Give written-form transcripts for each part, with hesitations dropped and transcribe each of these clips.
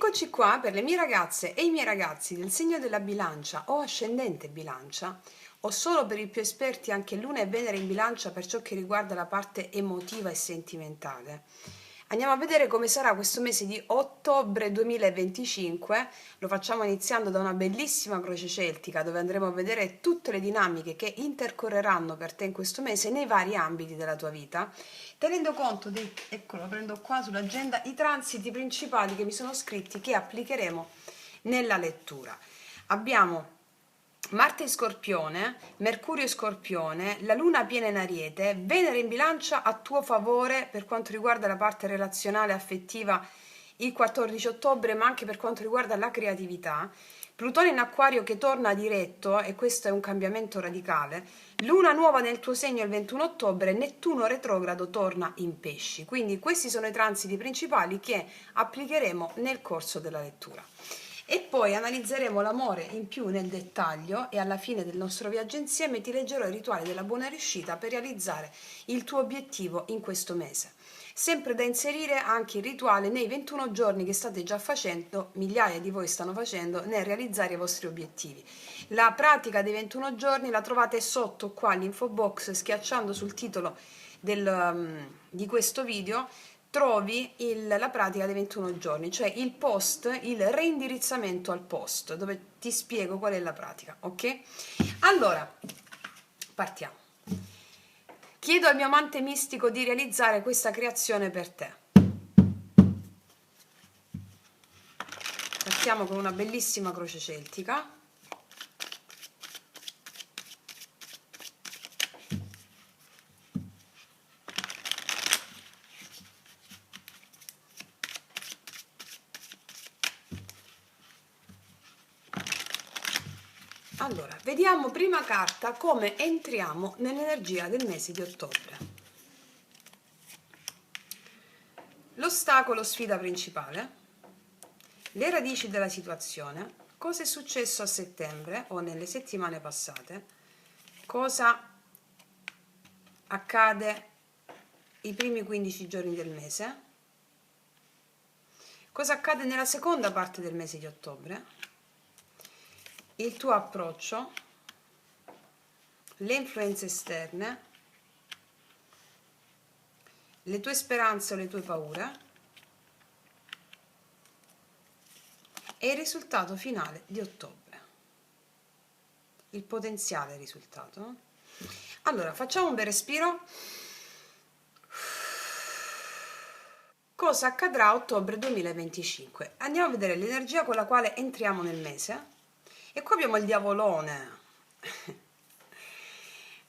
Eccoci qua per le mie ragazze e i miei ragazzi del segno della bilancia o ascendente bilancia, o solo per i più esperti anche Luna e Venere in bilancia per ciò che riguarda la parte emotiva e sentimentale. Andiamo a vedere come sarà questo mese di ottobre 2025. Lo facciamo iniziando da una bellissima croce celtica dove andremo a vedere tutte le dinamiche che intercorreranno per te in questo mese nei vari ambiti della tua vita, tenendo conto di, eccolo, prendo qua sull'agenda, i transiti principali che mi sono scritti che applicheremo nella lettura. Abbiamo Marte in Scorpione, Mercurio in Scorpione, la Luna piena in Ariete, Venere in Bilancia a tuo favore per quanto riguarda la parte relazionale affettiva il 14 ottobre, ma anche per quanto riguarda la creatività. Plutone in Acquario che torna diretto, e questo è un cambiamento radicale. Luna nuova nel tuo segno il 21 ottobre, Nettuno retrogrado torna in Pesci. Quindi questi sono i transiti principali che applicheremo nel corso della lettura. E poi analizzeremo l'amore in più nel dettaglio e alla fine del nostro viaggio insieme ti leggerò il rituale della buona riuscita per realizzare il tuo obiettivo in questo mese. Sempre da inserire anche il rituale nei 21 giorni che state già facendo, migliaia di voi stanno facendo, nel realizzare i vostri obiettivi. La pratica dei 21 giorni la trovate sotto qua all'info box schiacciando sul titolo di questo video. Trovi la pratica dei 21 giorni, cioè il post, il reindirizzamento al post, dove ti spiego qual è la pratica, ok? Allora, partiamo. Chiedo al mio amante mistico di realizzare questa creazione per te. Partiamo con una bellissima croce celtica. Allora, vediamo prima carta come entriamo nell'energia del mese di ottobre. L'ostacolo, sfida principale, le radici della situazione, cosa è successo a settembre o nelle settimane passate, cosa accade i primi 15 giorni del mese, cosa accade nella seconda parte del mese di ottobre, il tuo approccio, le influenze esterne, le tue speranze o le tue paure e il risultato finale di ottobre, il potenziale risultato. Allora, facciamo un bel respiro. Cosa accadrà a ottobre 2025? Andiamo a vedere l'energia con la quale entriamo nel mese. E qua abbiamo il diavolone.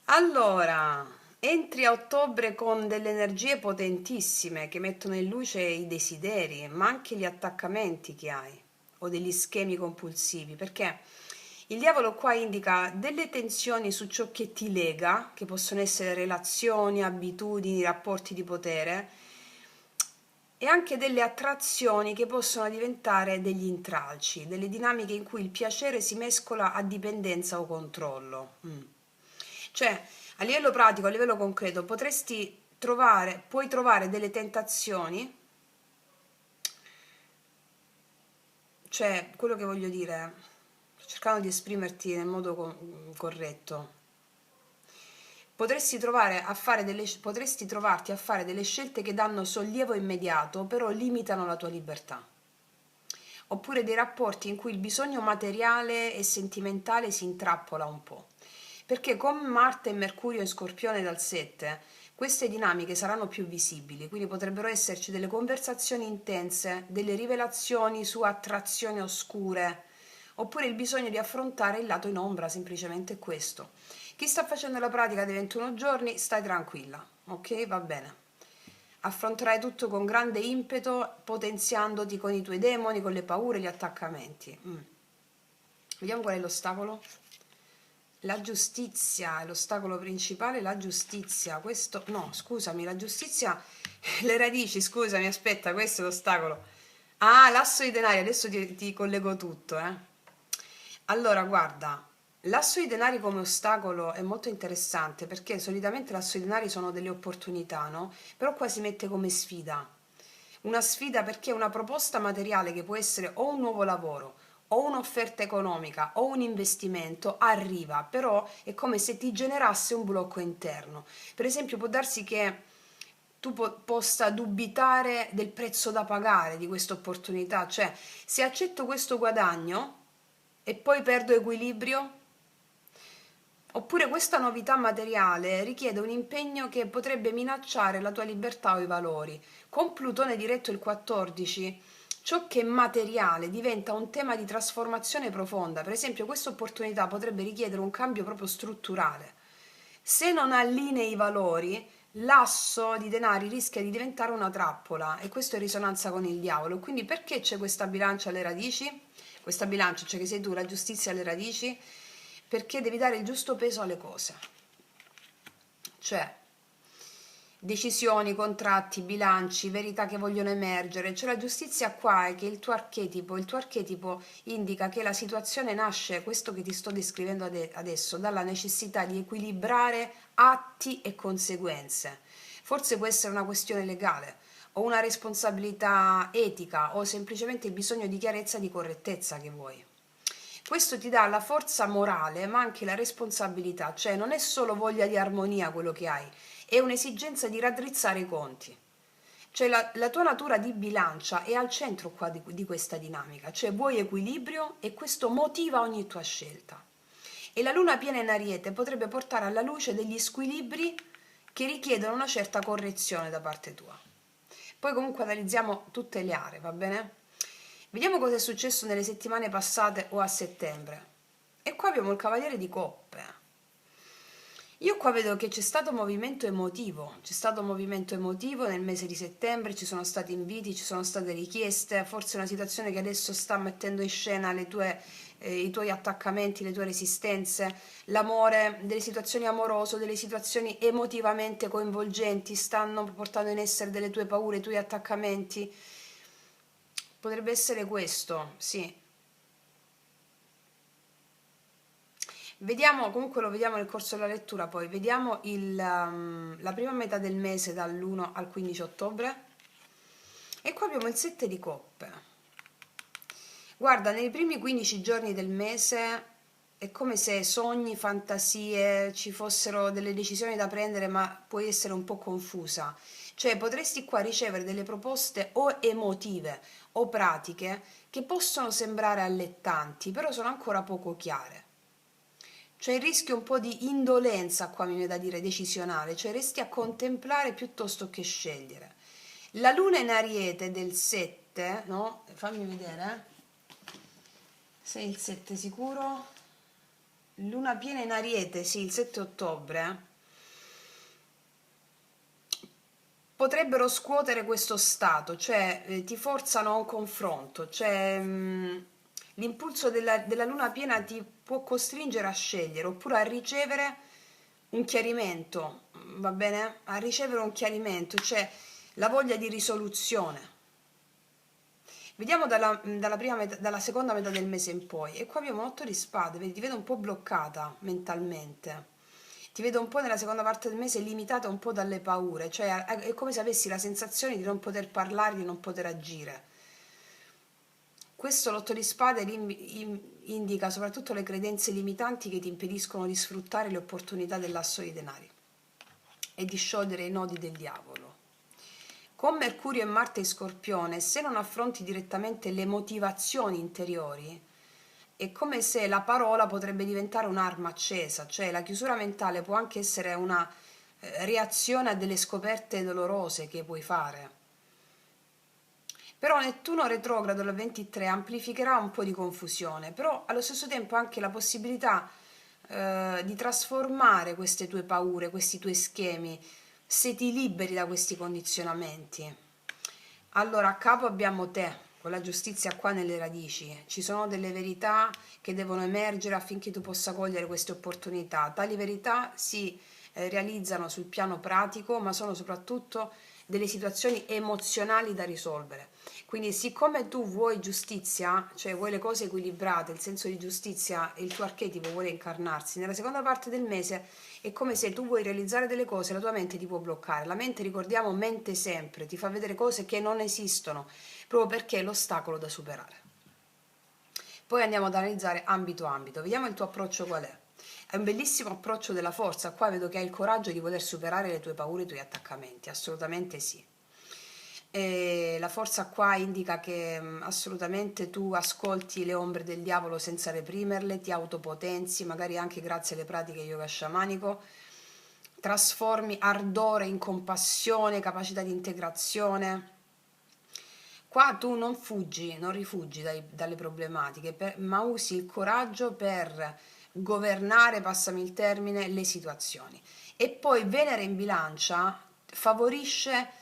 Allora, entri a ottobre con delle energie potentissime che mettono in luce i desideri, ma anche gli attaccamenti che hai o degli schemi compulsivi, perché il diavolo qua indica delle tensioni su ciò che ti lega, che possono essere relazioni, abitudini, rapporti di potere, e anche delle attrazioni che possono diventare degli intralci, delle dinamiche in cui il piacere si mescola a dipendenza o controllo. Cioè, a livello pratico, a livello concreto, puoi trovare delle tentazioni, cioè, quello che voglio dire, cercando di esprimerti nel modo corretto, potresti trovarti a fare delle scelte che danno sollievo immediato, però limitano la tua libertà. Oppure dei rapporti in cui il bisogno materiale e sentimentale si intrappola un po'. Perché con Marte e Mercurio in Scorpione dal 7, queste dinamiche saranno più visibili, quindi potrebbero esserci delle conversazioni intense, delle rivelazioni su attrazioni oscure, oppure il bisogno di affrontare il lato in ombra, semplicemente questo. Chi sta facendo la pratica dei 21 giorni, stai tranquilla, ok? Va bene. Affronterai tutto con grande impeto, potenziandoti con i tuoi demoni, con le paure, gli attaccamenti. Vediamo qual è l'ostacolo. La giustizia è l'ostacolo principale, la giustizia. Questo, no, scusami, la giustizia, le radici, scusami, aspetta, questo è l'ostacolo. Ah, l'asso di denari, adesso ti collego tutto, Allora, guarda, l'asso di denari come ostacolo è molto interessante perché solitamente l'asso di denari sono delle opportunità, no? Però qua si mette come sfida. una sfida perché una proposta materiale che può essere o un nuovo lavoro o un'offerta economica o un investimento arriva, però è come se ti generasse un blocco interno. Per esempio, può darsi che tu possa dubitare del prezzo da pagare di questa opportunità, cioè se accetto questo guadagno e poi perdo equilibrio, oppure questa novità materiale richiede un impegno che potrebbe minacciare la tua libertà o i valori. Con Plutone diretto il 14, ciò che è materiale diventa un tema di trasformazione profonda. Per esempio, questa opportunità potrebbe richiedere un cambio proprio strutturale. Se non allinei i valori, l'asso di denari rischia di diventare una trappola e questo è in risonanza con il diavolo. Quindi perché c'è questa bilancia alle radici? Questa bilancia, cioè che sei tu, la giustizia alle radici? Perché devi dare il giusto peso alle cose. Cioè, decisioni, contratti, bilanci, verità che vogliono emergere. Cioè la giustizia qua è che il tuo archetipo indica che la situazione nasce, questo che ti sto descrivendo adesso, dalla necessità di equilibrare atti e conseguenze. Forse può essere una questione legale o una responsabilità etica o semplicemente il bisogno di chiarezza e di correttezza che vuoi. Questo ti dà la forza morale, ma anche la responsabilità, cioè non è solo voglia di armonia quello che hai, è un'esigenza di raddrizzare i conti. Cioè la tua natura di bilancia è al centro qua di questa dinamica, cioè vuoi equilibrio e questo motiva ogni tua scelta. E la luna piena in Ariete potrebbe portare alla luce degli squilibri che richiedono una certa correzione da parte tua. Poi comunque analizziamo tutte le aree, va bene? Vediamo cosa è successo nelle settimane passate o a settembre. E qua abbiamo il Cavaliere di Coppe. Io qua vedo che c'è stato movimento emotivo nel mese di settembre, ci sono stati inviti, ci sono state richieste, forse una situazione che adesso sta mettendo in scena i tuoi attaccamenti, le tue resistenze, l'amore, delle situazioni amorose, delle situazioni emotivamente coinvolgenti, stanno portando in essere delle tue paure, i tuoi attaccamenti. Potrebbe essere questo, sì. Vediamo, comunque lo vediamo nel corso della lettura, poi vediamo la prima metà del mese dall'1 al 15 ottobre e qua abbiamo il 7 di coppe. Guarda, nei primi 15 giorni del mese è come se sogni, fantasie, ci fossero delle decisioni da prendere, ma puoi essere un po' confusa. Cioè potresti qua ricevere delle proposte o emotive o pratiche che possono sembrare allettanti, però sono ancora poco chiare. C'è il rischio un po' di indolenza, qua mi viene da dire, decisionale, cioè resti a contemplare piuttosto che scegliere. La luna in Ariete del 7, no? Fammi vedere, sei il 7 sicuro? Luna piena in Ariete, sì, il 7 ottobre. Potrebbero scuotere questo stato, cioè ti forzano a un confronto, cioè l'impulso della luna piena ti può costringere a scegliere oppure a ricevere un chiarimento, va bene? A ricevere un chiarimento, cioè la voglia di risoluzione. Vediamo dalla seconda metà del mese in poi. E qua abbiamo un 8 di spade, vedi, ti vedo un po' bloccata mentalmente. Ti vedo un po' nella seconda parte del mese limitata un po' dalle paure, cioè è come se avessi la sensazione di non poter parlare, di non poter agire. Questo l'otto di spade indica soprattutto le credenze limitanti che ti impediscono di sfruttare le opportunità dell'asso di denari e di sciogliere i nodi del diavolo. Con Mercurio e Marte in Scorpione, se non affronti direttamente le motivazioni interiori, è come se la parola potrebbe diventare un'arma accesa, cioè la chiusura mentale può anche essere una reazione a delle scoperte dolorose che puoi fare. Però Nettuno retrogrado al 23 amplificherà un po' di confusione, però allo stesso tempo anche la possibilità di trasformare queste tue paure, questi tuoi schemi, se ti liberi da questi condizionamenti. Allora, a capo abbiamo te, con la giustizia qua nelle radici. Ci sono delle verità che devono emergere affinché tu possa cogliere queste opportunità. Tali verità si realizzano sul piano pratico, ma sono soprattutto delle situazioni emozionali da risolvere. Quindi siccome tu vuoi giustizia, cioè vuoi le cose equilibrate, il senso di giustizia, il tuo archetipo vuole incarnarsi, nella seconda parte del mese è come se tu vuoi realizzare delle cose, la tua mente ti può bloccare. La mente, ricordiamo, mente sempre, ti fa vedere cose che non esistono, proprio perché è l'ostacolo da superare. Poi andiamo ad analizzare ambito ambito, vediamo il tuo approccio qual è. È un bellissimo approccio della forza, qua vedo che hai il coraggio di poter superare le tue paure e i tuoi attaccamenti, assolutamente sì. E la forza qua indica che assolutamente tu ascolti le ombre del diavolo senza reprimerle, ti autopotenzi, magari anche grazie alle pratiche yoga sciamanico, trasformi ardore in compassione, capacità di integrazione. Qua tu non fuggi, non rifugi dalle problematiche, ma usi il coraggio per governare, passami il termine, le situazioni. E poi Venere in bilancia favorisce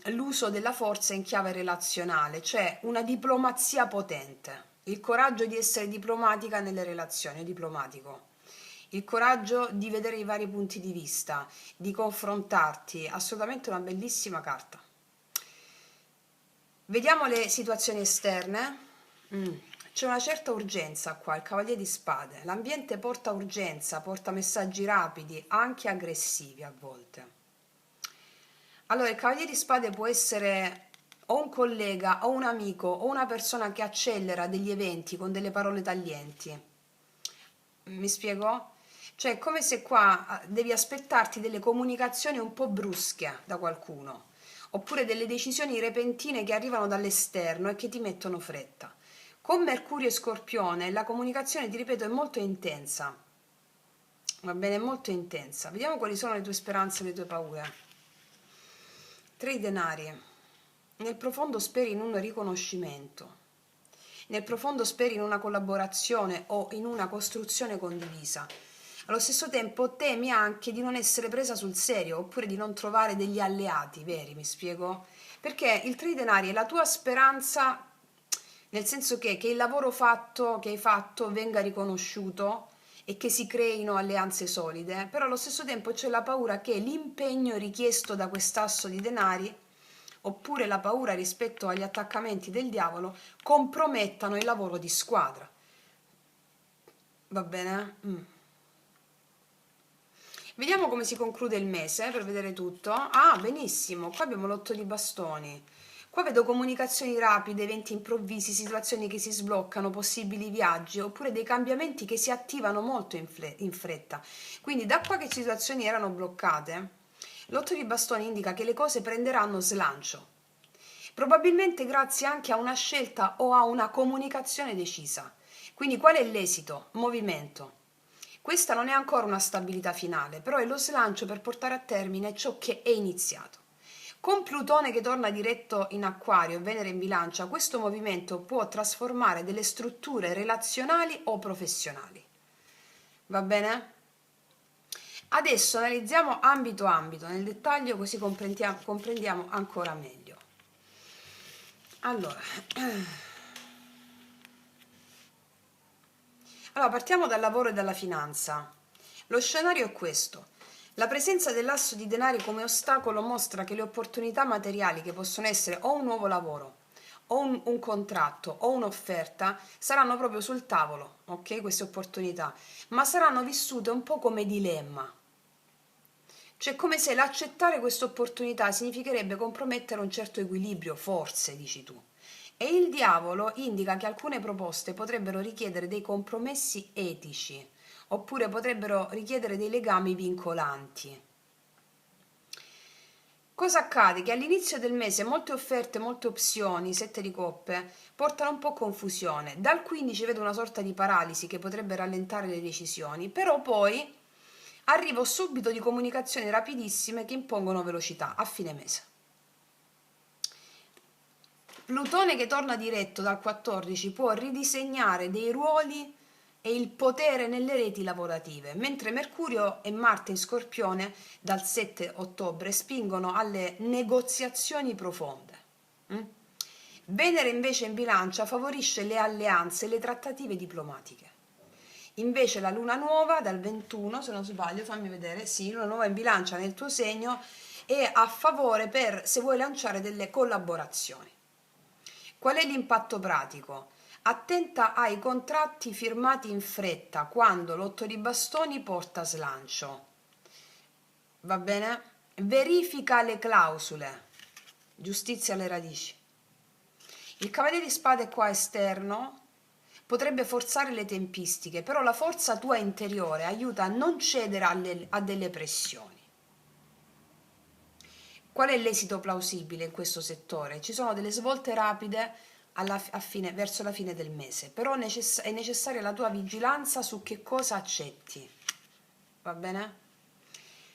l'uso della forza in chiave relazionale, cioè una diplomazia potente, il coraggio di essere diplomatica nelle relazioni, diplomatico, il coraggio di vedere i vari punti di vista, di confrontarti, assolutamente una bellissima carta. Vediamo le situazioni esterne. C'è una certa urgenza qua, il Cavaliere di Spade. L'ambiente porta urgenza, porta messaggi rapidi, anche aggressivi a volte. Allora, il Cavaliere di Spade può essere o un collega, o un amico, o una persona che accelera degli eventi con delle parole taglienti. Mi spiego? Cioè, è come se qua devi aspettarti delle comunicazioni un po' brusche da qualcuno, oppure delle decisioni repentine che arrivano dall'esterno e che ti mettono fretta. Con Mercurio e Scorpione la comunicazione, ti ripeto, è molto intensa. Va bene, molto intensa. Vediamo quali sono le tue speranze e le tue paure. 3 denari. Nel profondo speri in un riconoscimento. Nel profondo speri in una collaborazione o in una costruzione condivisa. Allo stesso tempo temi anche di non essere presa sul serio oppure di non trovare degli alleati veri, mi spiego? Perché il 3 di denari è la tua speranza, nel senso che il lavoro fatto, che hai fatto venga riconosciuto e che si creino alleanze solide, però allo stesso tempo c'è la paura che l'impegno richiesto da quest'asso di denari oppure la paura rispetto agli attaccamenti del diavolo compromettano il lavoro di squadra. Va bene? Vediamo come si conclude il mese per vedere tutto. Ah, benissimo, qua abbiamo l'8 di bastoni. Qua vedo comunicazioni rapide, eventi improvvisi, situazioni che si sbloccano, possibili viaggi, oppure dei cambiamenti che si attivano molto in fretta. Quindi da qua che situazioni erano bloccate, l'8 di bastoni indica che le cose prenderanno slancio. Probabilmente grazie anche a una scelta o a una comunicazione decisa. Quindi qual è l'esito? Movimento. Questa non è ancora una stabilità finale, però è lo slancio per portare a termine ciò che è iniziato. Con Plutone che torna diretto in Acquario e Venere in Bilancia, questo movimento può trasformare delle strutture relazionali o professionali. Va bene? Adesso analizziamo ambito ambito nel dettaglio, così comprendiamo ancora meglio. Allora, partiamo dal lavoro e dalla finanza. Lo scenario è questo. La presenza dell'asso di denari come ostacolo mostra che le opportunità materiali, che possono essere o un nuovo lavoro, o un contratto, o un'offerta, saranno proprio sul tavolo, ok? Queste opportunità, ma saranno vissute un po' come dilemma. Cioè come se l'accettare questa opportunità significherebbe compromettere un certo equilibrio, forse, dici tu. E il diavolo indica che alcune proposte potrebbero richiedere dei compromessi etici, oppure potrebbero richiedere dei legami vincolanti. Cosa accade? Che all'inizio del mese molte offerte, molte opzioni, 7 di coppe, portano un po' confusione. Dal 15 vedo una sorta di paralisi che potrebbe rallentare le decisioni, però poi arrivo subito di comunicazioni rapidissime che impongono velocità a fine mese. Plutone che torna diretto dal 14 può ridisegnare dei ruoli e il potere nelle reti lavorative, mentre Mercurio e Marte in Scorpione dal 7 ottobre spingono alle negoziazioni profonde. Venere invece in Bilancia favorisce le alleanze e le trattative diplomatiche. Invece la luna nuova dal 21, se non sbaglio, fammi vedere, sì, luna nuova in Bilancia nel tuo segno e a favore per se vuoi lanciare delle collaborazioni. Qual è l'impatto pratico? Attenta ai contratti firmati in fretta quando l'otto di bastoni porta slancio. Va bene? Verifica le clausole. Giustizia alle radici. Il cavaliere di spade qua esterno potrebbe forzare le tempistiche, però la forza tua interiore aiuta a non cedere a delle pressioni. Qual è l'esito plausibile in questo settore? Ci sono delle svolte rapide verso la fine del mese, però è necessaria la tua vigilanza su che cosa accetti. Va bene?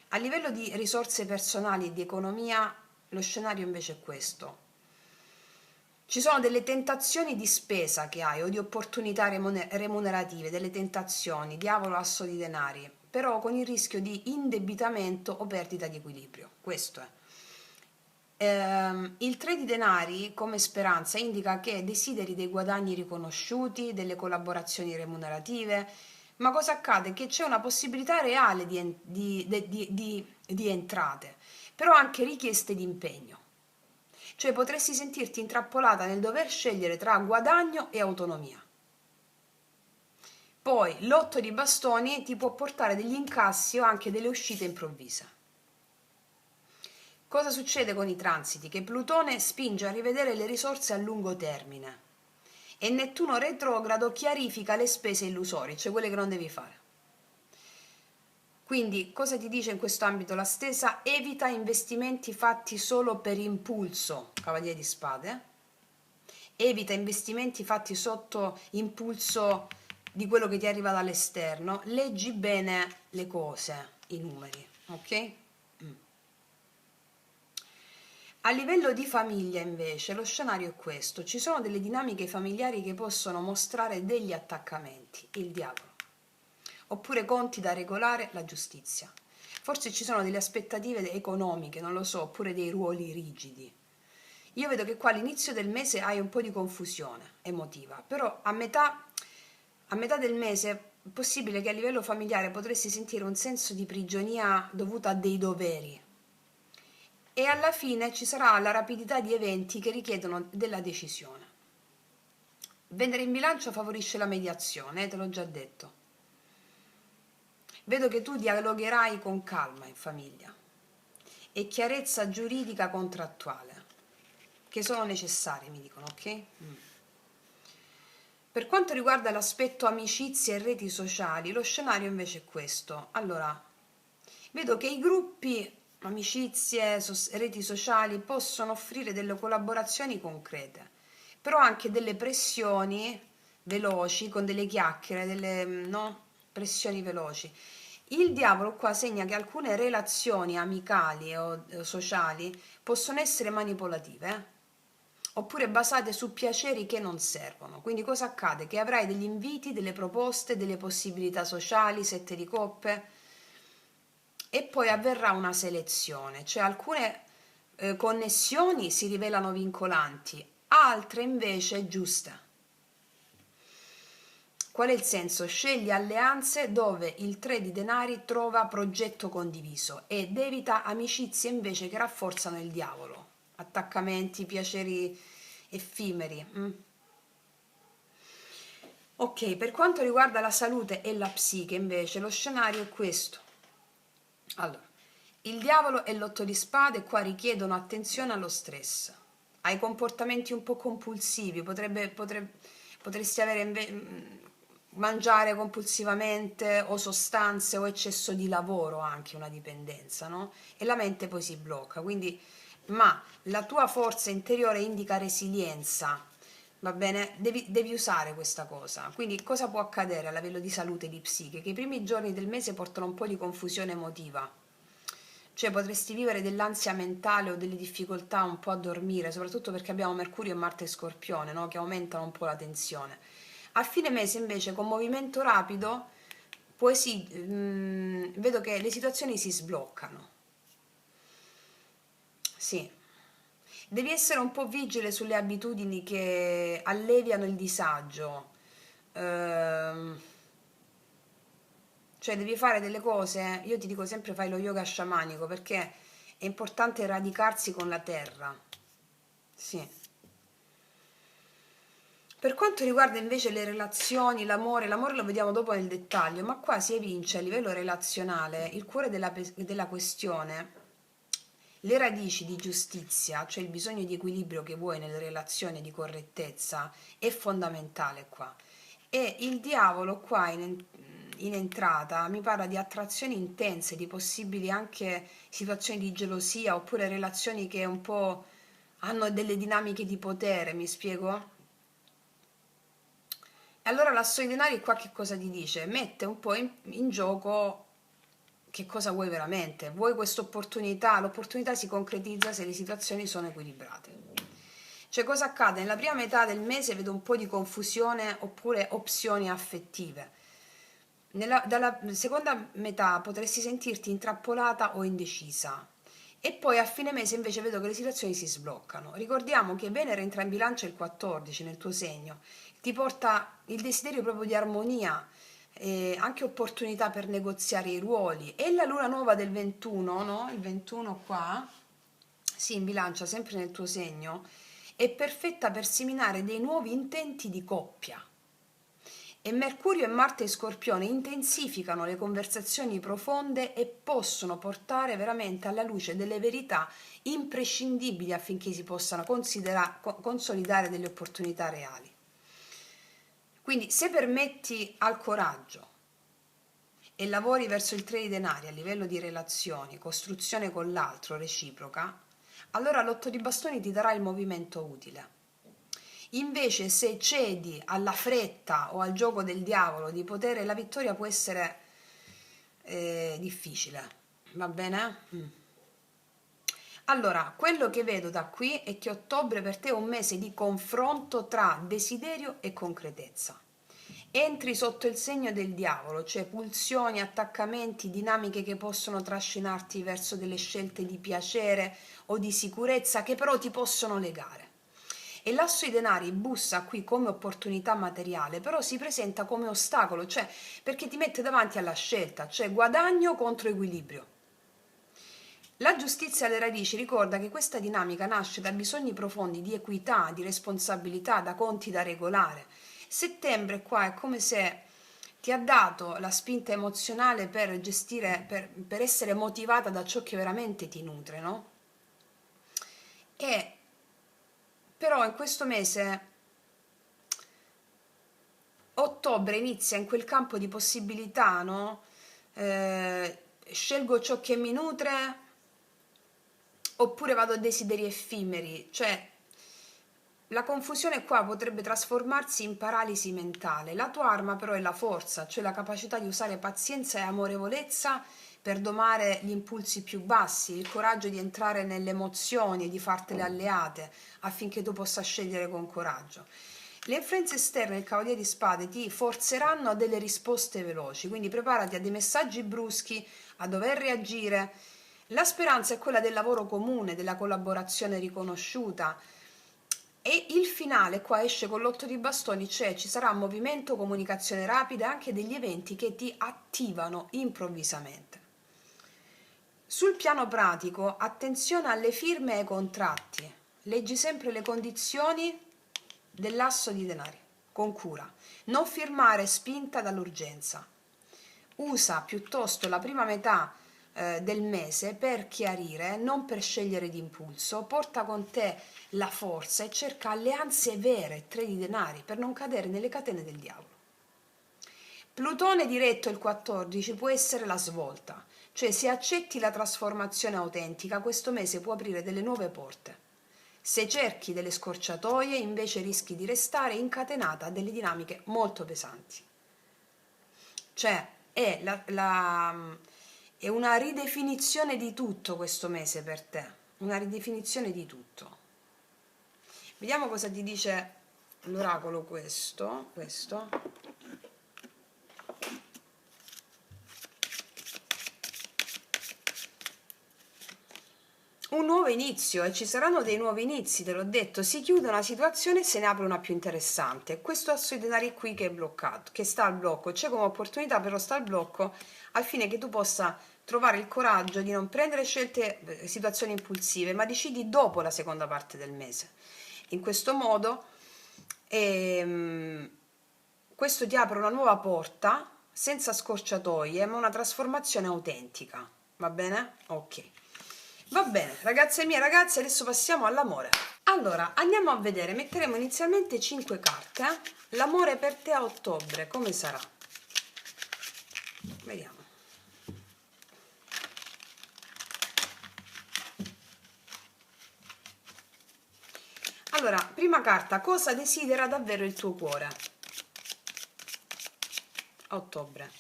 A livello di risorse personali e di economia, lo scenario invece è questo. Ci sono delle tentazioni di spesa che hai o di opportunità remunerative, delle tentazioni, diavolo asso di denari, però con il rischio di indebitamento o perdita di equilibrio. Questo è. Il 3 di denari come speranza indica che desideri dei guadagni riconosciuti, delle collaborazioni remunerative, ma cosa accade? Che c'è una possibilità reale di entrate, però anche richieste di impegno. Cioè potresti sentirti intrappolata nel dover scegliere tra guadagno e autonomia. Poi l'otto di bastoni ti può portare degli incassi o anche delle uscite improvvise. Cosa succede con i transiti? Che Plutone spinge a rivedere le risorse a lungo termine e Nettuno retrogrado chiarifica le spese illusorie, cioè quelle che non devi fare. Quindi cosa ti dice in questo ambito la stesa? Evita investimenti fatti solo per impulso, Cavaliere di Spade. Evita investimenti fatti sotto impulso di quello che ti arriva dall'esterno. Leggi bene le cose, i numeri, ok? A livello di famiglia invece lo scenario è questo, ci sono delle dinamiche familiari che possono mostrare degli attaccamenti, il diavolo, oppure conti da regolare, la giustizia. Forse ci sono delle aspettative economiche, non lo so, oppure dei ruoli rigidi. Io vedo che qua all'inizio del mese hai un po' di confusione emotiva, però a metà del mese è possibile che a livello familiare potresti sentire un senso di prigionia dovuta a dei doveri. E alla fine ci sarà la rapidità di eventi che richiedono della decisione. Venere in bilancio favorisce la mediazione, te l'ho già detto. Vedo che tu dialogherai con calma in famiglia e chiarezza giuridica contrattuale, che sono necessarie, mi dicono, ok? Per quanto riguarda l'aspetto amicizie e reti sociali, lo scenario invece è questo. Allora, vedo che i gruppi amicizie, reti sociali possono offrire delle collaborazioni concrete, però anche delle pressioni veloci, con delle chiacchiere, delle pressioni veloci. Il diavolo qua segna che alcune relazioni amicali o sociali possono essere manipolative, oppure basate su piaceri che non servono. Quindi cosa accade? Che avrai degli inviti, delle proposte, delle possibilità sociali, 7 di coppe, e poi avverrà una selezione, cioè alcune connessioni si rivelano vincolanti, altre invece giuste. Qual è il senso? Scegli alleanze dove il 3 di denari trova progetto condiviso ed evita amicizie invece che rafforzano il diavolo, attaccamenti, piaceri effimeri. Ok, per quanto riguarda la salute e la psiche invece lo scenario è questo. Allora, il diavolo e l'otto di spade qua richiedono attenzione allo stress, ai comportamenti un po' compulsivi, potresti avere mangiare compulsivamente o sostanze o eccesso di lavoro, anche una dipendenza, no? E la mente poi si blocca, quindi, ma la tua forza interiore indica resilienza, va bene? Devi usare questa cosa. Quindi cosa può accadere a livello di salute e di psiche? Che i primi giorni del mese portano un po' di confusione emotiva, cioè potresti vivere dell'ansia mentale o delle difficoltà un po' a dormire, soprattutto perché abbiamo Mercurio e Marte e Scorpione, no? Che aumentano un po' la tensione. A fine mese invece con movimento rapido vedo che le situazioni si sbloccano. Sì. Devi essere un po' vigile sulle abitudini che alleviano il disagio. Cioè devi fare delle cose, io ti dico sempre fai lo yoga sciamanico perché è importante radicarsi con la terra, sì. Per quanto riguarda invece le relazioni, l'amore lo vediamo dopo nel dettaglio, ma qua si evince a livello relazionale il cuore della questione, le radici di giustizia, cioè il bisogno di equilibrio che vuoi nelle relazioni, di correttezza, è fondamentale qua. E il diavolo qua in entrata mi parla di attrazioni intense, di possibili anche situazioni di gelosia oppure relazioni che un po' hanno delle dinamiche di potere, mi spiego? E allora l'asso di denari qua che cosa ti dice? Mette un po' in gioco che cosa vuoi veramente. Vuoi questa opportunità? L'opportunità si concretizza se le situazioni sono equilibrate. Cioè cosa accade? Nella prima metà del mese vedo un po' di confusione oppure opzioni affettive. Dalla seconda metà potresti sentirti intrappolata o indecisa. E poi a fine mese invece vedo che le situazioni si sbloccano. Ricordiamo che Venere entra in bilancia il 14 nel tuo segno, ti porta il desiderio proprio di armonia, anche opportunità per negoziare i ruoli. E la luna nuova del 21, no? Il 21 qua, sì, in bilancia, sempre nel tuo segno, è perfetta per seminare dei nuovi intenti di coppia. E Mercurio e Marte in Scorpione intensificano le conversazioni profonde e possono portare veramente alla luce delle verità imprescindibili affinché si possano consolidare delle opportunità reali. Quindi se permetti al coraggio e lavori verso il 3 di denari a livello di relazioni, costruzione con l'altro reciproca, allora l'8 di bastoni ti darà il movimento utile. Invece se cedi alla fretta o al gioco del diavolo di potere, la vittoria può essere difficile, va bene? Allora, quello che vedo da qui è che ottobre per te è un mese di confronto tra desiderio e concretezza. Entri sotto il segno del diavolo, cioè pulsioni, attaccamenti, dinamiche che possono trascinarti verso delle scelte di piacere o di sicurezza che però ti possono legare. E l'asso di denari bussa qui come opportunità materiale, però si presenta come ostacolo, cioè perché ti mette davanti alla scelta, cioè guadagno contro equilibrio. La giustizia alle radici ricorda che questa dinamica nasce da bisogni profondi di equità, di responsabilità, da conti da regolare. Settembre qua è come se ti ha dato la spinta emozionale per gestire, per essere motivata da ciò che veramente ti nutre, no? E però in questo mese ottobre inizia in quel campo di possibilità, no? Scelgo ciò che mi nutre oppure vado a desideri effimeri, cioè la confusione qua potrebbe trasformarsi in paralisi mentale. La tua arma però è la forza, cioè la capacità di usare pazienza e amorevolezza per domare gli impulsi più bassi, il coraggio di entrare nelle emozioni e di fartele alleate affinché tu possa scegliere con coraggio. Le influenze esterne del Cavaliere di Spade ti forzeranno a delle risposte veloci, quindi preparati a dei messaggi bruschi, a dover reagire. La speranza è quella del lavoro comune, della collaborazione riconosciuta. E il finale qua esce con l'8 di bastoni, cioè ci sarà movimento, comunicazione rapida e anche degli eventi che ti attivano improvvisamente. Sul piano pratico, attenzione alle firme e ai contratti. Leggi sempre le condizioni dell'asso di denari, con cura. Non firmare spinta dall'urgenza. Usa piuttosto la prima metà del mese per chiarire, non per scegliere d'impulso. Porta con te la forza e cerca alleanze vere, 3 di denari, per non cadere nelle catene del diavolo. Plutone diretto il 14 può essere la svolta, cioè se accetti la trasformazione autentica, questo mese può aprire delle nuove porte. Se cerchi delle scorciatoie, invece rischi di restare incatenata a delle dinamiche molto pesanti. Cioè è, è una ridefinizione di tutto questo mese per te, una ridefinizione di tutto. Vediamo cosa ti dice l'oracolo questo. Un nuovo inizio, e ci saranno dei nuovi inizi, te l'ho detto, si chiude una situazione e se ne apre una più interessante. Questo asso di denari qui che è bloccato, che sta al blocco, c'è come opportunità però sta al blocco al fine che tu possa trovare il coraggio di non prendere scelte, situazioni impulsive, ma decidi dopo la seconda parte del mese. In questo modo questo ti apre una nuova porta senza scorciatoie, ma una trasformazione autentica. Va bene? Ok. Va bene, ragazze mie, ragazzi, adesso passiamo all'amore. Allora, andiamo a vedere, metteremo inizialmente 5 carte. L'amore per te a ottobre, come sarà? Vediamo. Allora, prima carta, cosa desidera davvero il tuo cuore? A ottobre.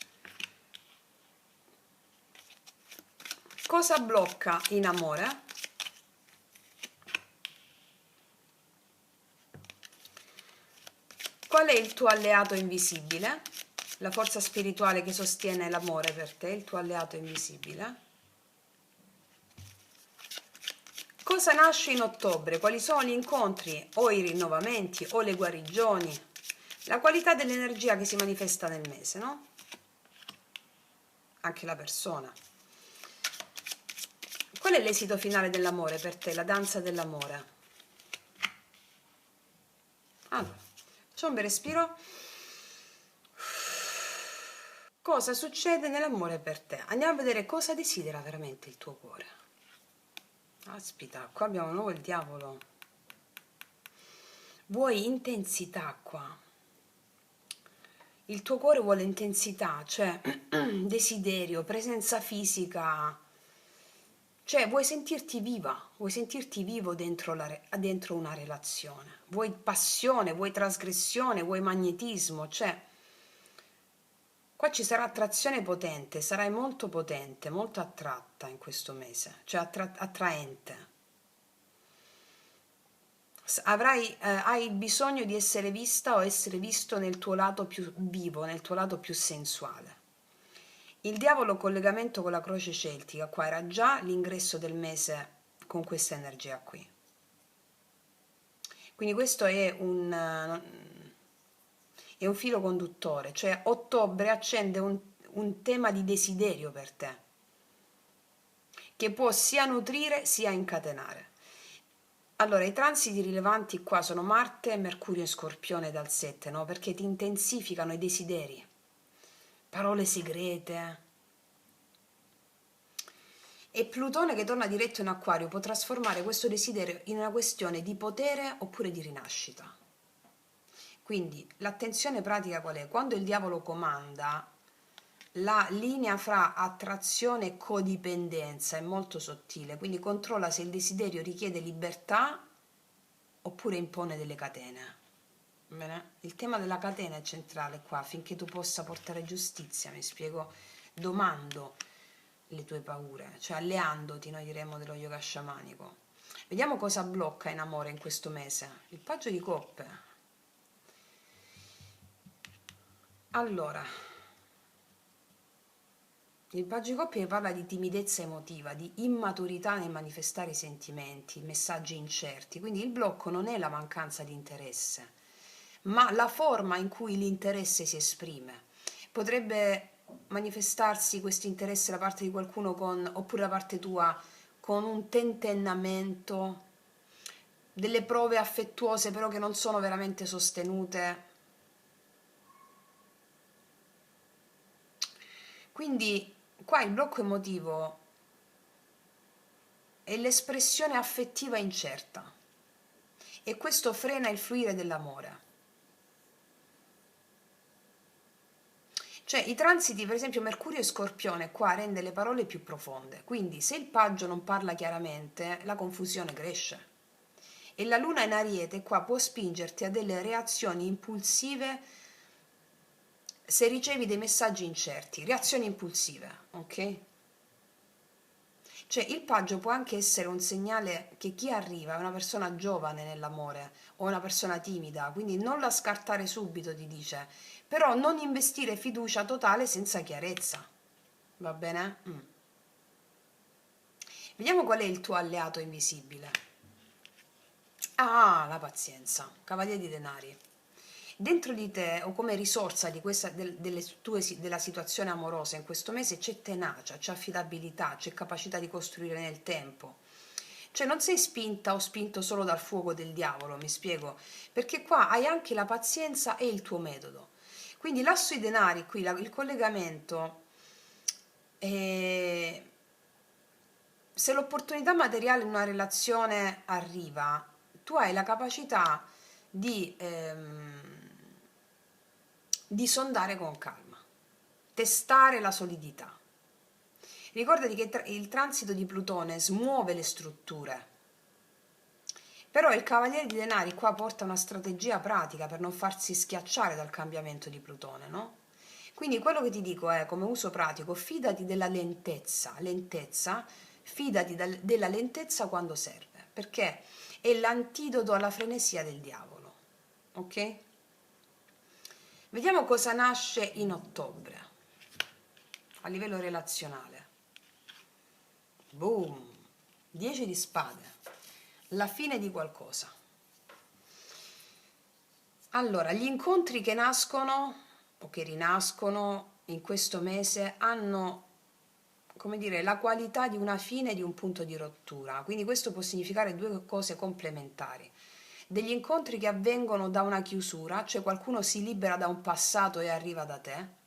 Cosa blocca in amore? Qual è il tuo alleato invisibile? La forza spirituale che sostiene l'amore per te, il tuo alleato invisibile. Cosa nasce in ottobre? Quali sono gli incontri o i rinnovamenti o le guarigioni? La qualità dell'energia che si manifesta nel mese, no? Anche la persona. Qual è l'esito finale dell'amore per te? La danza dell'amore. Allora, facciamo un bel respiro. Cosa succede nell'amore per te? Andiamo a vedere cosa desidera veramente il tuo cuore. Aspetta, qua abbiamo di nuovo il diavolo. Vuoi intensità qua. Il tuo cuore vuole intensità, cioè desiderio, presenza fisica. Cioè, vuoi sentirti viva, vuoi sentirti vivo dentro una relazione. Vuoi passione, vuoi trasgressione, vuoi magnetismo, cioè qua ci sarà attrazione potente, sarai molto potente, molto attratta in questo mese, cioè attraente. Hai bisogno di essere vista o essere visto nel tuo lato più vivo, nel tuo lato più sensuale. Il diavolo collegamento con la croce celtica, qua era già l'ingresso del mese con questa energia qui. Quindi questo è un filo conduttore, cioè ottobre accende un tema di desiderio per te, che può sia nutrire sia incatenare. Allora, i transiti rilevanti qua sono Marte e Mercurio in Scorpione dal 7, no? Perché ti intensificano i desideri, parole segrete. E Plutone che torna diretto in Acquario può trasformare questo desiderio in una questione di potere oppure di rinascita. Quindi l'attenzione pratica qual è? Quando il diavolo comanda, la linea fra attrazione e codipendenza è molto sottile, quindi controlla se il desiderio richiede libertà oppure impone delle catene. Bene? Il tema della catena è centrale qua, affinché tu possa portare giustizia, mi spiego, domando le tue paure, cioè alleandoti, noi diremmo dello yoga sciamanico. Vediamo cosa blocca in amore in questo mese. Il paggio di coppe. Allora, il paggio di coppie parla di timidezza emotiva, di immaturità nel manifestare i sentimenti, messaggi incerti, quindi il blocco non è la mancanza di interesse, ma la forma in cui l'interesse si esprime. Potrebbe manifestarsi questo interesse da parte di qualcuno oppure da parte tua con un tentennamento, delle prove affettuose però che non sono veramente sostenute. Quindi qua il blocco emotivo è l'espressione affettiva incerta e questo frena il fluire dell'amore. Cioè i transiti, per esempio Mercurio e Scorpione, qua rende le parole più profonde, quindi se il paggio non parla chiaramente, la confusione cresce. E la luna in Ariete qua può spingerti a delle reazioni impulsive se ricevi dei messaggi incerti, reazioni impulsive, ok? Cioè il paggio può anche essere un segnale che chi arriva è una persona giovane nell'amore o una persona timida, quindi non la scartare subito, ti dice, però non investire fiducia totale senza chiarezza, va bene? Vediamo qual è il tuo alleato invisibile. Ah, la pazienza, cavaliere di denari. Dentro di te o come risorsa di questa, della situazione amorosa in questo mese c'è tenacia, c'è affidabilità, c'è capacità di costruire nel tempo. Cioè non sei spinta o spinto solo dal fuoco del diavolo, mi spiego, perché qua hai anche la pazienza e il tuo metodo. Quindi l'asso ai denari, qui il collegamento, è, se l'opportunità materiale in una relazione arriva, tu hai la capacità di sondare con calma, testare la solidità. Ricordati che il transito di Plutone smuove le strutture, però il Cavaliere di Denari qua porta una strategia pratica per non farsi schiacciare dal cambiamento di Plutone, no? Quindi quello che ti dico è, come uso pratico, fidati della lentezza, fidati della lentezza quando serve, perché è l'antidoto alla frenesia del diavolo, ok? Vediamo cosa nasce in ottobre, a livello relazionale. Boom! 10 di spade, la fine di qualcosa. Allora, gli incontri che nascono o che rinascono in questo mese hanno, come dire, la qualità di una fine e di un punto di rottura, quindi questo può significare due cose complementari. Degli incontri che avvengono da una chiusura, cioè qualcuno si libera da un passato e arriva da te,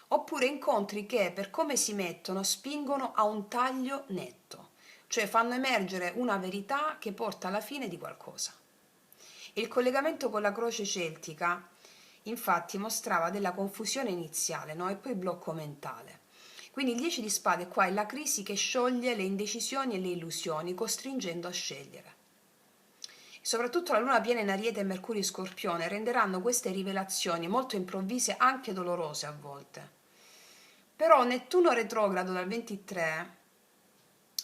oppure incontri che per come si mettono spingono a un taglio netto, cioè fanno emergere una verità che porta alla fine di qualcosa. Il collegamento con la croce celtica infatti mostrava della confusione iniziale, no? E poi blocco mentale. Quindi il 10 di spade qua è la crisi che scioglie le indecisioni e le illusioni, costringendo a scegliere. Soprattutto la luna piena in Ariete e Mercurio in Scorpione renderanno queste rivelazioni molto improvvise, anche dolorose a volte. Però Nettuno retrogrado dal 23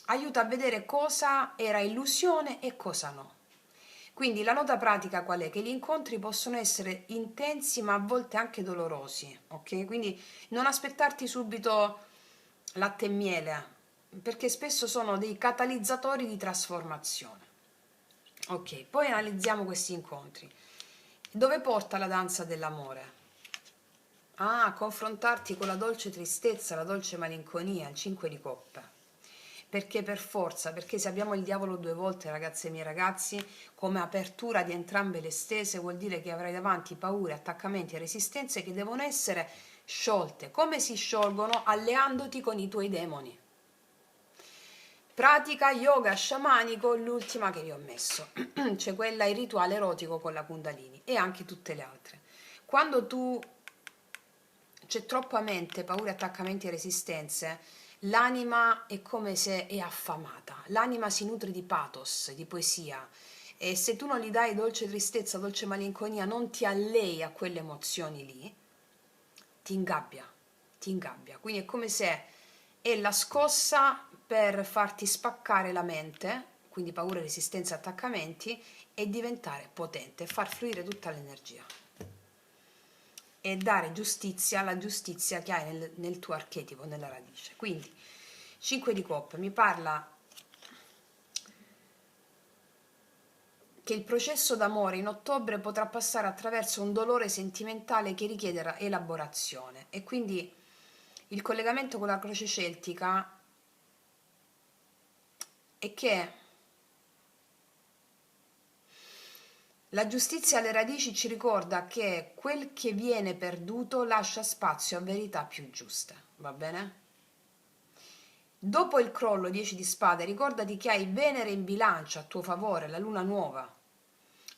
aiuta a vedere cosa era illusione e cosa no. Quindi la nota pratica qual è? Che gli incontri possono essere intensi ma a volte anche dolorosi, ok? Quindi non aspettarti subito latte e miele, perché spesso sono dei catalizzatori di trasformazione. Ok, poi analizziamo questi incontri. Dove porta la danza dell'amore? Ah, confrontarti con la dolce tristezza, la dolce malinconia, il 5 di coppe. Perché per forza, perché se abbiamo il diavolo due volte, ragazze e miei ragazzi, come apertura di entrambe le stese, vuol dire che avrai davanti paure, attaccamenti e resistenze che devono essere sciolte. Come si sciolgono? Alleandoti con i tuoi demoni. Pratica yoga sciamanico, l'ultima che vi ho messo, cioè quella, il rituale erotico con la Kundalini e anche tutte le altre. Quando c'è troppa mente, paure, attaccamenti e resistenze, l'anima è come se è affamata, l'anima si nutre di pathos, di poesia, e se tu non gli dai dolce tristezza, dolce malinconia, non ti allei a quelle emozioni lì, ti ingabbia, ti ingabbia. Quindi è come se è la scossa per farti spaccare la mente, quindi paure, resistenze, attaccamenti, e diventare potente, far fluire tutta l'energia e dare giustizia alla giustizia che hai nel tuo archetipo, nella radice. Quindi 5 di coppe mi parla che il processo d'amore in ottobre potrà passare attraverso un dolore sentimentale che richiederà elaborazione, e quindi il collegamento con la croce celtica è che la giustizia alle radici ci ricorda che quel che viene perduto lascia spazio a verità più giuste, va bene? Dopo il crollo 10 di spade, ricordati che hai Venere in bilancia a tuo favore, la luna nuova.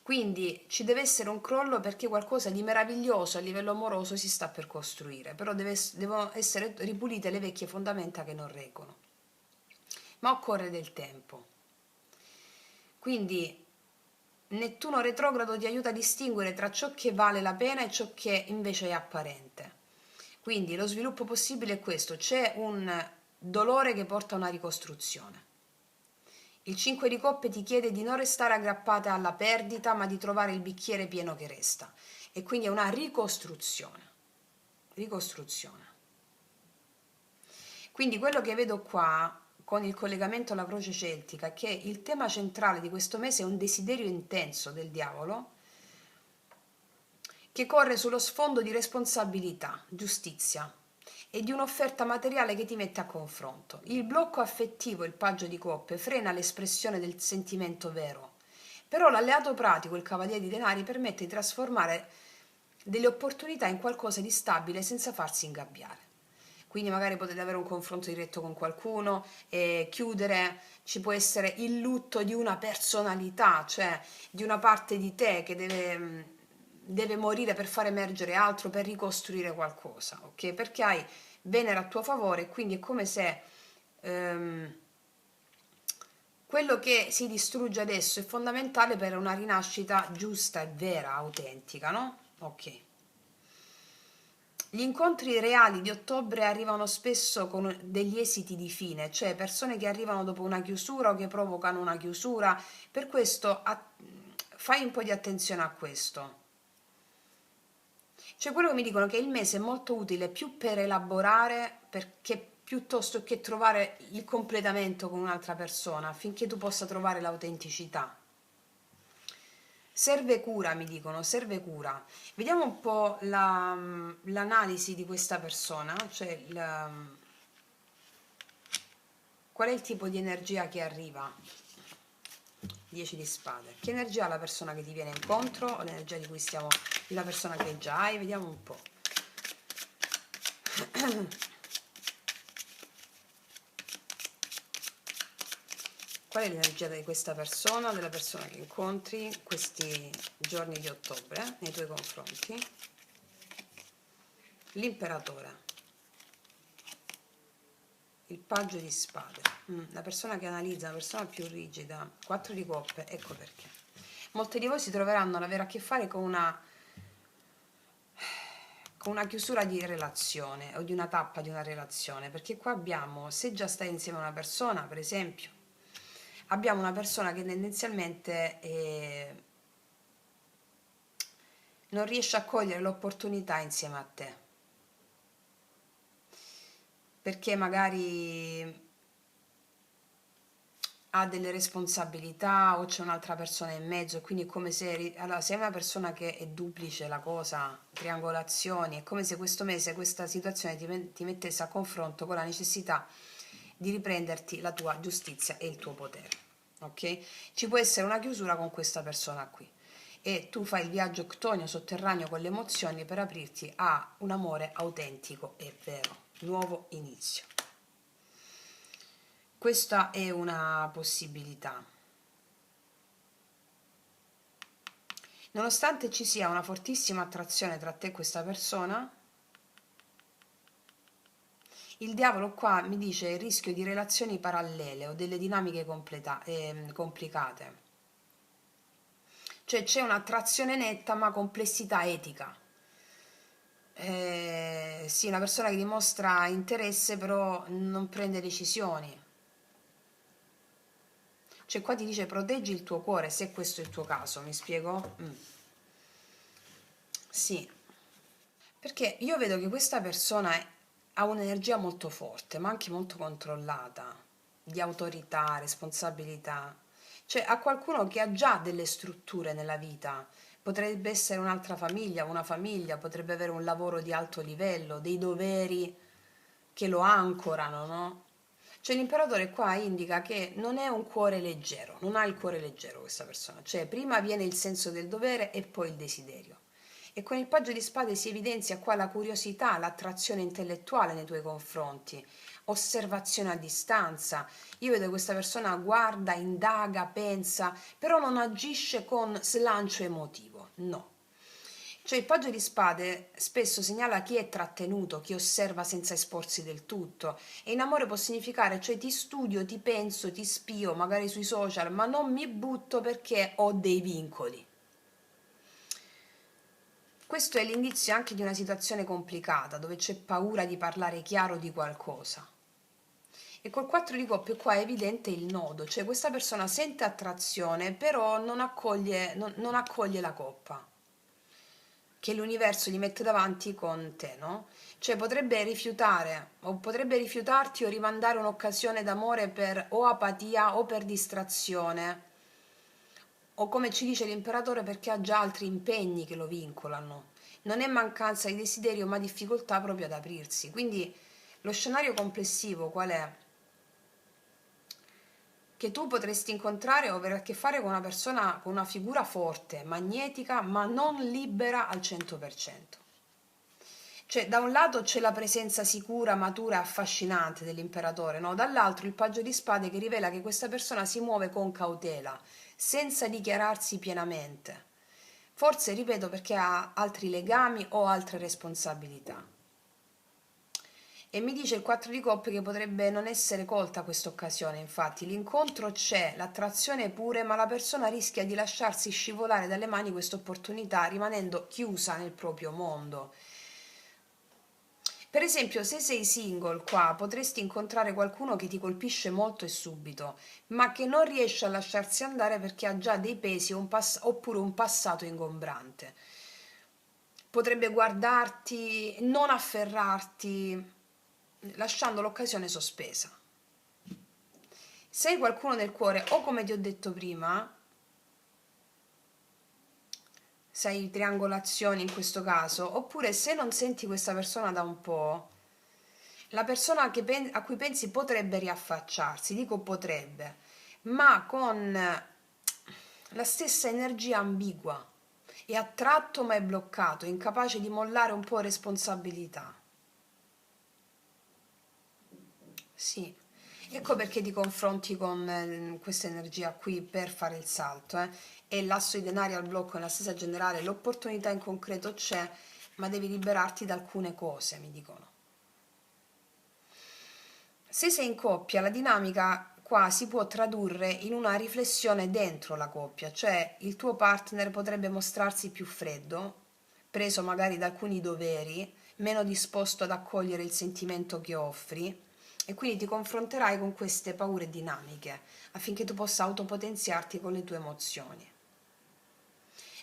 Quindi ci deve essere un crollo perché qualcosa di meraviglioso a livello amoroso si sta per costruire, però devono essere ripulite le vecchie fondamenta che non reggono. Ma occorre del tempo. Quindi Nettuno retrogrado ti aiuta a distinguere tra ciò che vale la pena e ciò che invece è apparente. Quindi lo sviluppo possibile è questo: c'è un dolore che porta a una ricostruzione. Il 5 di coppe ti chiede di non restare aggrappata alla perdita, ma di trovare il bicchiere pieno che resta. E quindi è una ricostruzione. Ricostruzione. Quindi quello che vedo qua, con il collegamento alla croce celtica, è che il tema centrale di questo mese è un desiderio intenso del diavolo, che corre sullo sfondo di responsabilità, giustizia e di un'offerta materiale che ti mette a confronto. Il blocco affettivo, il paggio di coppe, frena l'espressione del sentimento vero, però l'alleato pratico, il cavaliere di denari, permette di trasformare delle opportunità in qualcosa di stabile senza farsi ingabbiare. Quindi magari potete avere un confronto diretto con qualcuno e chiudere, ci può essere il lutto di una personalità, cioè di una parte di te che deve morire per far emergere altro, per ricostruire qualcosa, ok? Perché hai Venere a tuo favore e quindi è come se quello che si distrugge adesso è fondamentale per una rinascita giusta e vera, autentica, no? Ok. Gli incontri reali di ottobre arrivano spesso con degli esiti di fine, cioè persone che arrivano dopo una chiusura o che provocano una chiusura, per questo fai un po' di attenzione a questo. Cioè quello che mi dicono che il mese è molto utile più per elaborare perché piuttosto che trovare il completamento con un'altra persona, affinché tu possa trovare l'autenticità. Serve cura, mi dicono, serve cura. Vediamo un po' l'analisi di questa persona, cioè qual è il tipo di energia che arriva. 10 di spade. Che energia ha la persona che ti viene incontro o l'energia di cui stiamo, di una persona che già hai? Vediamo un po'. Qual è l'energia di questa persona, della persona che incontri questi giorni di ottobre nei tuoi confronti? L'imperatore, il paggio di spade, la persona che analizza, la persona più rigida, 4 di coppe, ecco perché. Molti di voi si troveranno ad avere a che fare con una chiusura di relazione o di una tappa di una relazione, perché qua abbiamo, se già stai insieme a una persona, per esempio, abbiamo una persona che tendenzialmente non riesce a cogliere l'opportunità insieme a te, perché magari ha delle responsabilità o c'è un'altra persona in mezzo, quindi è come se, allora, se è una persona che è duplice la cosa, triangolazioni, è come se questo mese questa situazione ti mettesse a confronto con la necessità di riprenderti la tua giustizia e il tuo potere, ok? Ci può essere una chiusura con questa persona qui e tu fai il viaggio ctonio sotterraneo con le emozioni per aprirti a un amore autentico e vero, nuovo inizio. Questa è una possibilità. Nonostante ci sia una fortissima attrazione tra te e questa persona, il diavolo qua mi dice il rischio di relazioni parallele o delle dinamiche complicate. Cioè c'è un'attrazione netta ma complessità etica. Sì, una persona che dimostra interesse però non prende decisioni. Cioè qua ti dice proteggi il tuo cuore, se questo è il tuo caso, mi spiego? Sì, perché io vedo che questa persona ha un'energia molto forte, ma anche molto controllata, di autorità, responsabilità. Cioè ha qualcuno che ha già delle strutture nella vita, potrebbe essere un'altra famiglia, una famiglia, potrebbe avere un lavoro di alto livello, dei doveri che lo ancorano, no? Cioè l'imperatore qua indica che non è un cuore leggero, non ha il cuore leggero questa persona, cioè prima viene il senso del dovere e poi il desiderio. E con il paggio di spade si evidenzia qua la curiosità, l'attrazione intellettuale nei tuoi confronti, osservazione a distanza. Io vedo che questa persona guarda, indaga, pensa, però non agisce con slancio emotivo, no. Cioè il paggio di spade spesso segnala chi è trattenuto, chi osserva senza esporsi del tutto. E in amore può significare, cioè ti studio, ti penso, ti spio, magari sui social, ma non mi butto perché ho dei vincoli. Questo è l'indizio anche di una situazione complicata, dove c'è paura di parlare chiaro di qualcosa. E col 4 di coppe qua è evidente il nodo, cioè questa persona sente attrazione, però non accoglie la coppa che l'universo gli mette davanti con te, no? Cioè potrebbe rifiutare, o potrebbe rifiutarti o rimandare un'occasione d'amore per o apatia o per distrazione, o come ci dice l'imperatore perché ha già altri impegni che lo vincolano. non è mancanza di desiderio ma difficoltà proprio ad aprirsi. Quindi lo scenario complessivo qual è? Che tu potresti incontrare o avere a che fare con una persona, con una figura forte, magnetica, ma non libera al 100%. Cioè, da un lato c'è la presenza sicura, matura e affascinante dell'imperatore, no? Dall'altro il paggio di spade che rivela che questa persona si muove con cautela, senza dichiararsi pienamente. Forse, ripeto, perché ha altri legami o altre responsabilità. E mi dice il 4 di coppie che potrebbe non essere colta questa occasione, infatti l'incontro c'è, l'attrazione pure, ma la persona rischia di lasciarsi scivolare dalle mani questa opportunità, rimanendo chiusa nel proprio mondo. Per esempio, se sei single qua, potresti incontrare qualcuno che ti colpisce molto e subito, ma che non riesce a lasciarsi andare perché ha già dei pesi oppure un passato ingombrante. Potrebbe guardarti, non afferrarti, lasciando l'occasione sospesa. Se hai qualcuno nel cuore, o come ti ho detto prima, sei triangolazioni in questo caso, oppure se non senti questa persona da un po', la persona a cui pensi potrebbe riaffacciarsi, dico potrebbe, ma con la stessa energia ambigua, è attratto ma è bloccato, incapace di mollare un po' responsabilità. Sì, ecco perché ti confronti con questa energia qui per fare il salto, eh. E l'asso di denari al blocco nella stessa generale, l'opportunità in concreto c'è, ma devi liberarti da alcune cose, mi dicono. Se sei in coppia, la dinamica qua si può tradurre in una riflessione dentro la coppia, cioè il tuo partner potrebbe mostrarsi più freddo, preso magari da alcuni doveri, meno disposto ad accogliere il sentimento che offri e quindi ti confronterai con queste paure dinamiche affinché tu possa autopotenziarti con le tue emozioni.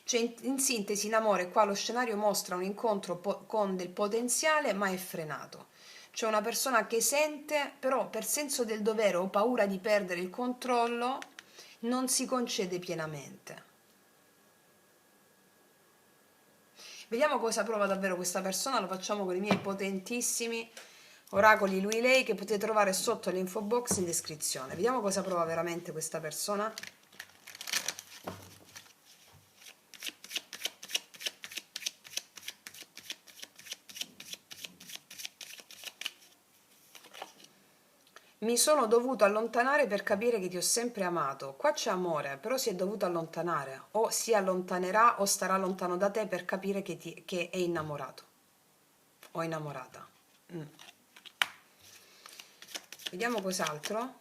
Cioè, in sintesi, in amore, qua lo scenario mostra un incontro con del potenziale ma è frenato. C'è una persona che sente, però per senso del dovere o paura di perdere il controllo, non si concede pienamente. Vediamo cosa prova davvero questa persona, lo facciamo con i miei potentissimi oracoli lui-lei che potete trovare sotto l'info box in descrizione. Vediamo cosa prova veramente questa persona. Mi sono dovuto allontanare per capire che ti ho sempre amato. Qua c'è amore, però si è dovuto allontanare. O si allontanerà o starà lontano da te per capire che è innamorato o innamorata. Mm. Vediamo cos'altro.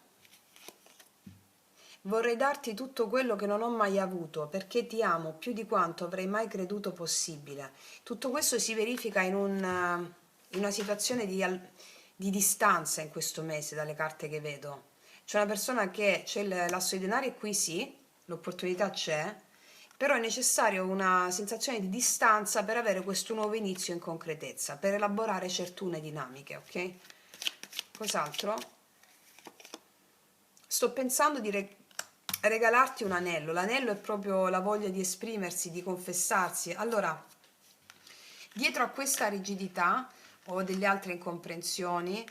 Vorrei darti tutto quello che non ho mai avuto, perché ti amo più di quanto avrei mai creduto possibile. Tutto questo si verifica in una situazione di distanza in questo mese dalle carte che vedo. C'è una persona che c'è l'asso di denari e qui sì, l'opportunità c'è, però è necessario una sensazione di distanza per avere questo nuovo inizio in concretezza, per elaborare certune dinamiche, ok? Cos'altro? Sto pensando di regalarti un anello. L'anello è proprio la voglia di esprimersi, di confessarsi. Allora, dietro a questa rigidità o delle altre incomprensioni,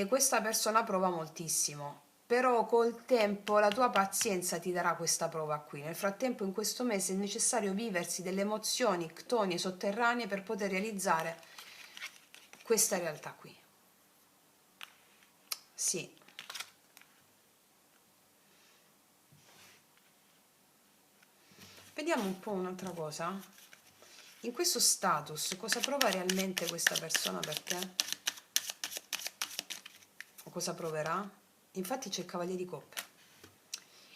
questa persona prova moltissimo. Però col tempo la tua pazienza ti darà questa prova qui. Nel frattempo, in questo mese è necessario viversi delle emozioni ctonie sotterranee per poter realizzare questa realtà qui. Sì. Vediamo un po' un'altra cosa. In questo status, cosa prova realmente questa persona per te? O cosa proverà? Infatti c'è il Cavaliere di Coppe.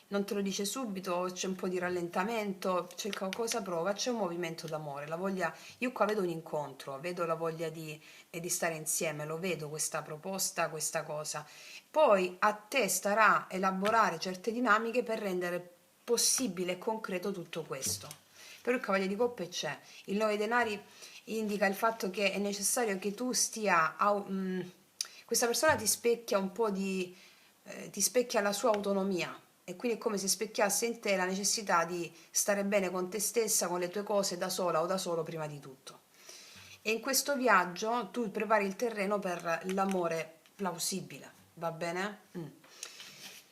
Non te lo dice subito, c'è un po' di rallentamento, cosa prova? C'è un movimento d'amore, la voglia, io qua vedo un incontro, vedo la voglia di stare insieme, lo vedo questa proposta, questa cosa. Poi a te starà elaborare certe dinamiche per rendere possibile e concreto tutto questo. Però il Cavaliere di Coppe c'è, il 9 denari indica il fatto che è necessario che tu stia, questa persona ti specchia un po' ti specchia la sua autonomia e quindi è come se specchiasse in te la necessità di stare bene con te stessa, con le tue cose da sola o da solo prima di tutto. e in questo viaggio tu prepari il terreno per l'amore plausibile, va bene?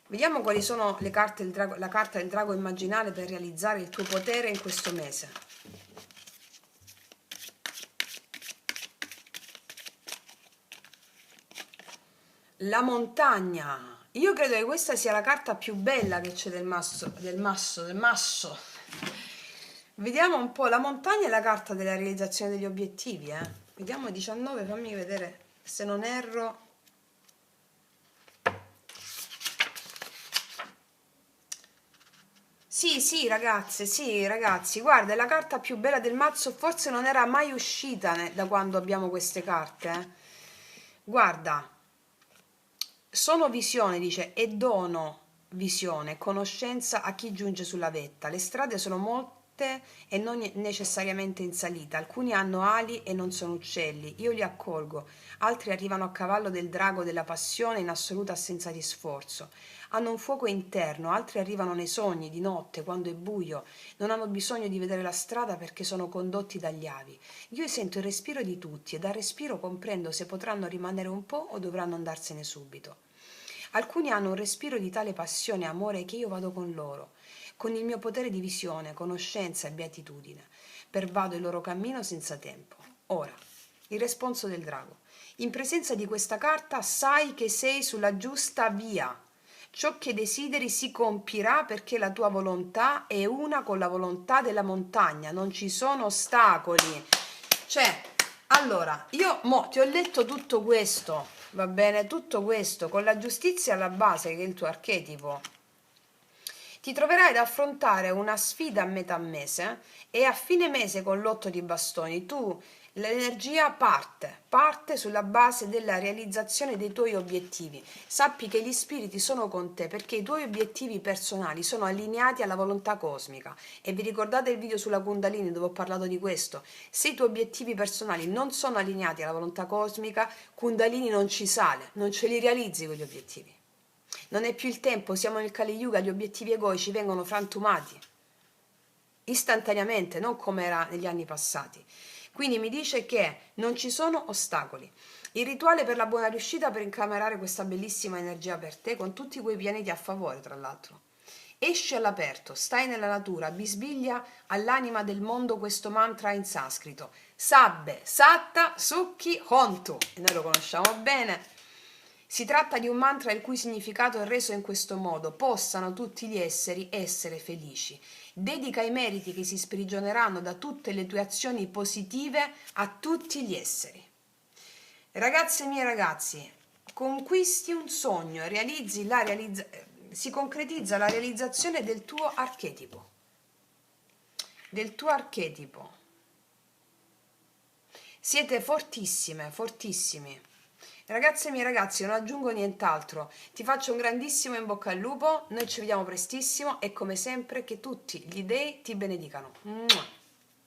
Vediamo quali sono le carte del drago, la carta del drago immaginale per realizzare il tuo potere in questo mese. La montagna. Io credo che questa sia la carta più bella che c'è del masso. Vediamo un po', la montagna è la carta della realizzazione degli obiettivi, eh. Vediamo 19, fammi vedere se non erro. Sì, ragazzi, guarda, è la carta più bella del mazzo, forse non era mai uscita da quando abbiamo queste carte. Guarda, sono visione, dice, e dono visione, conoscenza a chi giunge sulla vetta. Le strade sono molte e non necessariamente in salita. Alcuni hanno ali e non sono uccelli. Io li accolgo. Altri arrivano a cavallo del drago della passione in assoluta assenza di sforzo. Hanno un fuoco interno, altri arrivano nei sogni, di notte, quando è buio. Non hanno bisogno di vedere la strada perché sono condotti dagli avi. Io sento il respiro di tutti e dal respiro comprendo se potranno rimanere un po' o dovranno andarsene subito. Alcuni hanno un respiro di tale passione e amore che io vado con loro, con il mio potere di visione, conoscenza e beatitudine. Pervado il loro cammino senza tempo. Ora, il responso del drago. In presenza di questa carta sai che sei sulla giusta via. Ciò che desideri si compirà perché la tua volontà è una con la volontà della montagna, non ci sono ostacoli. Cioè, allora, io ti ho letto tutto questo, va bene? Tutto questo con la giustizia alla base, che è il tuo archetipo. Ti troverai ad affrontare una sfida a metà mese e a fine mese con l'8 di bastoni l'energia parte sulla base della realizzazione dei tuoi obiettivi. Sappi che gli spiriti sono con te perché i tuoi obiettivi personali sono allineati alla volontà cosmica. E vi ricordate il video sulla Kundalini dove ho parlato di questo? Se i tuoi obiettivi personali non sono allineati alla volontà cosmica, Kundalini non ci sale, non ce li realizzi quegli obiettivi. Non è più il tempo, siamo nel Kali Yuga, gli obiettivi egoici vengono frantumati istantaneamente, non come era negli anni passati. Quindi mi dice che non ci sono ostacoli. Il rituale per la buona riuscita per incamerare questa bellissima energia per te, con tutti quei pianeti a favore, tra l'altro. Esci all'aperto, stai nella natura, bisbiglia all'anima del mondo questo mantra in sanscrito. Sabbe, Satta, Sukhi, Hontu. E noi lo conosciamo bene. Si tratta di un mantra il cui significato è reso in questo modo: possano tutti gli esseri essere felici. Dedica i meriti che si sprigioneranno da tutte le tue azioni positive a tutti gli esseri. Ragazze mie ragazzi, conquisti un sogno, si concretizza la realizzazione del tuo archetipo. Del tuo archetipo. Siete fortissime, fortissimi. Ragazze mie ragazzi, non aggiungo nient'altro, ti faccio un grandissimo in bocca al lupo, noi ci vediamo prestissimo e come sempre che tutti gli dei ti benedicano. Mua.